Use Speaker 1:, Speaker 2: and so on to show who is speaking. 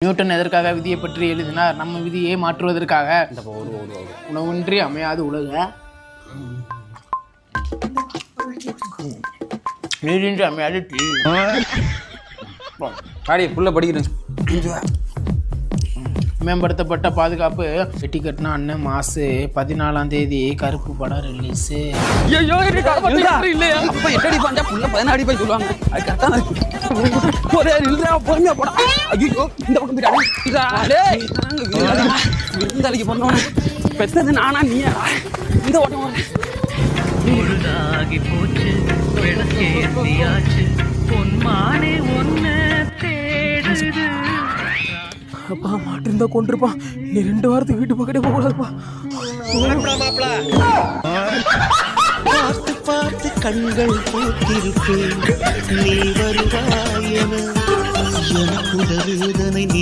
Speaker 1: Newton எதற்காக விதியை பற்றி எழுதினார்? நம்ம விதியை மாற்றுவதற்காக. உணவின்றி அமையாது உலக, நீரின்றி அமையாது தீ.
Speaker 2: புள்ள படிக்கிறேன்.
Speaker 1: மேம்படுத்தப்பட்ட பாதுகாப்பு. வெட்டி கட்டின அண்ணன் மாசு 14ஆம் தேதி கருப்பு படம் ரிலீஸ்.
Speaker 2: பெத்தது நானா நீயா? இந்த ஓட்டம்
Speaker 3: போச்சு பொன்மானே ஒன்னு தேடுது.
Speaker 1: அப்பா மாட்டிருந்தா கொண்டிருப்பான். நீ 2 வாரத்துக்கு வீட்டு பக்கத்தே போக கூடாதுப்பா.
Speaker 4: பார்த்து பார்த்து கண்கள் போட்டிருப்பேன், நீ வருவாய் என எனக்கு வேதனை நீ